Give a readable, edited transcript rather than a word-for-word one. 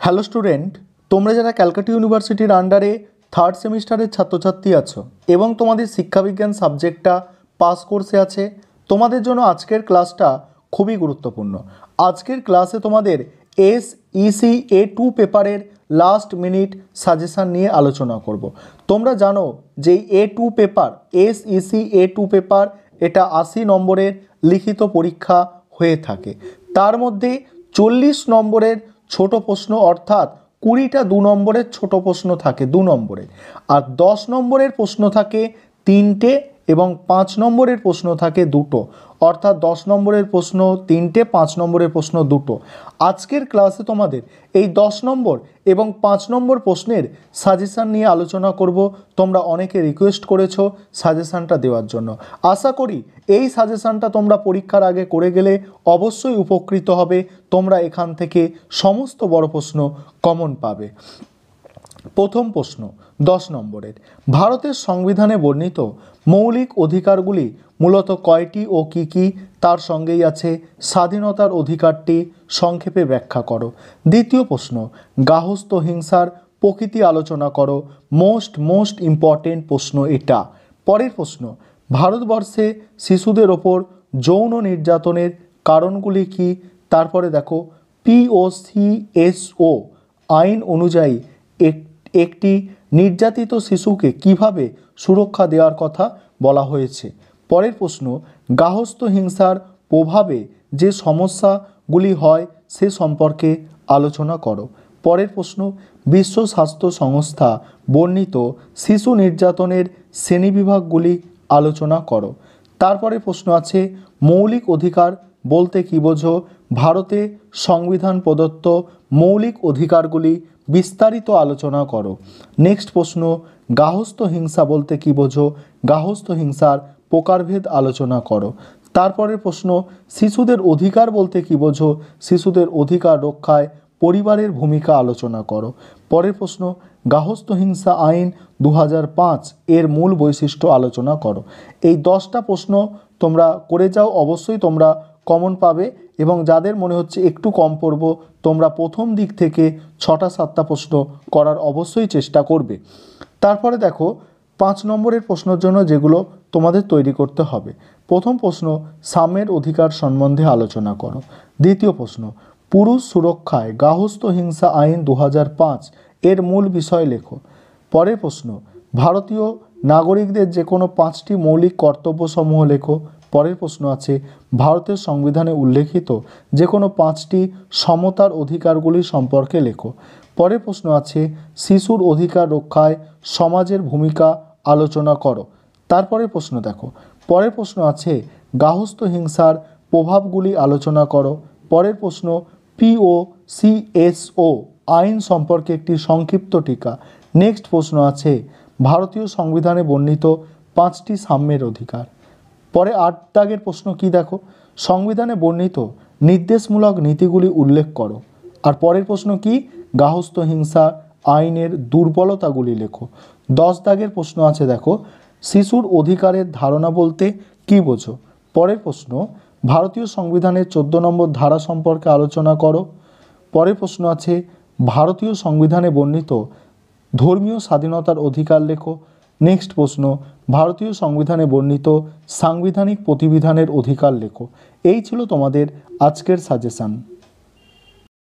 Hello student, তোমরা যারা ক্যালকাটা ইউনিভার্সিটির আন্ডারে থার্ড সেমিস্টারের ছাত্রছাত্রী আছো এবং তোমাদের শিক্ষাবিজ্ঞান সাবজেক্টটা পাস কোর্সে আছে, তোমাদের জন্য আজকের ক্লাসটা খুবই গুরুত্বপূর্ণ। আজকের ক্লাসে তোমাদের SEC A2 পেপারের লাস্ট মিনিট সাজেশান নিয়ে আলোচনা করব। তোমরা জানো যে A2 paper, SEC A2 paper, এটা 80 নম্বরের লিখিত পরীক্ষা হয়ে থাকে। তার মধ্যে 40 নম্বরের ছোট প্রশ্ন অর্থাৎ 20টা 2 নম্বরের ছোট প্রশ্ন থাকে 2 নম্বরের, আর 10 নম্বরের প্রশ্ন থাকে 3টে এবং 5 নম্বরের প্রশ্ন থাকে 2টো, অর্থাৎ 10 নম্বরের প্রশ্ন 3টে, 5 নম্বরের প্রশ্ন 2টো। আজকের ক্লাসে তোমাদের এই 10 নম্বর এবং 5 নম্বর প্রশ্নের সাজেশান নিয়ে আলোচনা করব। তোমরা অনেকে রিকোয়েস্ট করেছো সাজেশানটা দেওয়ার জন্য। আশা করি এই সাজেশানটা তোমরা পরীক্ষার আগে করে গেলে অবশ্যই উপকৃত হবে। তোমরা এখান থেকে সমস্ত বড় প্রশ্ন কমন পাবে। প্রথম প্রশ্ন 10 নম্বরের, ভারতের সংবিধানে বর্ণিত মৌলিক অধিকারগুলি মূলত কয়টি ও কী কী? তার সঙ্গেই আছে স্বাধীনতার অধিকারটি সংক্ষেপে ব্যাখ্যা করো। দ্বিতীয় প্রশ্ন, গার্হস্থ্য হিংসার প্রকৃতি আলোচনা করো। মোস্ট ইম্পর্টেন্ট প্রশ্ন এটা। পরের প্রশ্ন, ভারতবর্ষে শিশুদের ওপর যৌন নির্যাতনের কারণগুলি কী? তারপরে দেখো POCSO আইন অনুযায়ী একটি নির্যাতিত শিশুকে কিভাবে সুরক্ষা দেওয়ার কথা বলা হয়েছে। পরের প্রশ্ন, গার্হস্থ্য হিংসার প্রভাবে যে সমস্যাগুলি হয় সে সম্পর্কে আলোচনা করো। পরের প্রশ্ন, বিশ্ব স্বাস্থ্য সংস্থা বর্ণিত শিশু নির্যাতনের শ্রেণীবিভাগগুলি আলোচনা করো। তারপরে প্রশ্ন আছে, মৌলিক অধিকার বলতে কী বোঝো? ভারতে সংবিধান প্রদত্ত মৌলিক অধিকারগুলি বিস্তারিত আলোচনা করো। নেক্সট প্রশ্ন, গার্হস্থ্য হিংসা বলতে কী বোঝো? গার্হস্থ্য হিংসার প্রকারভেদ আলোচনা করো। তারপরের প্রশ্ন, শিশুদের অধিকার বলতে কী বোঝো? শিশুদের অধিকার রক্ষায় পরিবারের ভূমিকা আলোচনা করো। পরের প্রশ্ন, গার্হস্থ্য হিংসা আইন 2005 এর মূল বৈশিষ্ট্য আলোচনা করো। এই 10টা প্রশ্ন তোমরা করে যাও, অবশ্যই তোমরা কমন পাবে। এবং যাদের মনে হচ্ছে একটু কম পড়ব, তোমরা প্রথম দিক থেকে 6টা 7টা প্রশ্ন করার অবশ্যই চেষ্টা করবে। তারপরে দেখো 5 নম্বরের প্রশ্নের জন্য যেগুলো তোমাদের তৈরি করতে হবে। প্রথম প্রশ্ন, সাম্যের অধিকার সম্বন্ধে আলোচনা করো। দ্বিতীয় প্রশ্ন, পুরুষ সুরক্ষায় গার্হস্থ্য হিংসা আইন 2005 এর মূল বিষয় লেখো। পরের প্রশ্ন, ভারতীয় নাগরিকদের যে কোনো 5টি মৌলিক কর্তব্যসমূহ লেখো। পরের প্রশ্ন আছে, ভারতের সংবিধানে উল্লেখিত যে কোনো 5টি সমতার অধিকারগুলি সম্পর্কে লেখো। পরের প্রশ্ন আছে, শিশুর অধিকার রক্ষায় সমাজের ভূমিকা আলোচনা করো। তারপরে প্রশ্ন দেখো, পরের প্রশ্ন আছে, গার্হস্থ্য হিংসার প্রভাবগুলি আলোচনা করো। পরের প্রশ্ন, POCSO আইন সম্পর্কে একটি সংক্ষিপ্ত টিকা। নেক্সট প্রশ্ন আছে, ভারতীয় সংবিধানে বর্ণিত 5টি সাম্যের অধিকার। পরে 8 দাগের প্রশ্ন কি দেখো, সংবিধানে বর্ণিত নির্দেশমূলক নীতিগুলি উল্লেখ করো। আর পরের প্রশ্ন কি, গার্হস্থ্য হিংসা আইনের দুর্বলতাগুলি লেখো। 10 দাগের প্রশ্ন আছে দেখো, শিশুর অধিকারের ধারণা বলতে কি বোঝো? পরের প্রশ্ন, ভারতীয় সংবিধানের 14 নম্বর ধারা সম্পর্কে আলোচনা করো। পরের প্রশ্ন আছে, ভারতীয় সংবিধানে বর্ণিত ধর্মীয় স্বাধীনতার অধিকার লেখো। নেক্সট প্রশ্ন, ভারতীয় সংবিধানে বর্ণিত সাংবিধানিক প্রতিবিধানের অধিকার লেখো। এই ছিল তোমাদের আজকের সাজেশান।